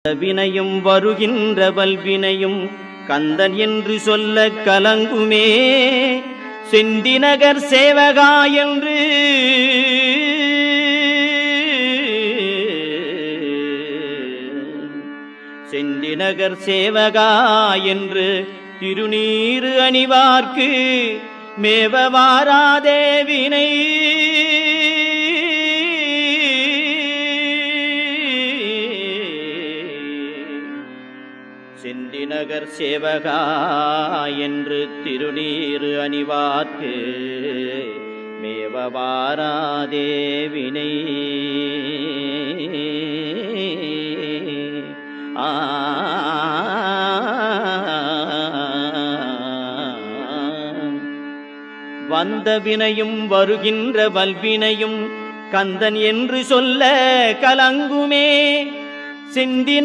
வினையும் வருகின்ற வல்வினையும் கந்தன் என்று சொல்ல கலங்குமே. செந்திநகர் சேவகா என்று செந்திநகர் சேவகா என்று திருநீறு அணிவார்க்கு மேவவாராதே வினை. செந்திநகர் சேவகா என்று திருநீறு அணிவார்க்கு மேவவாராதே வினை. வந்த வினையும் வருகின்ற வல்வினையும் கந்தன் என்று சொல்ல கலங்குமே. செந்தின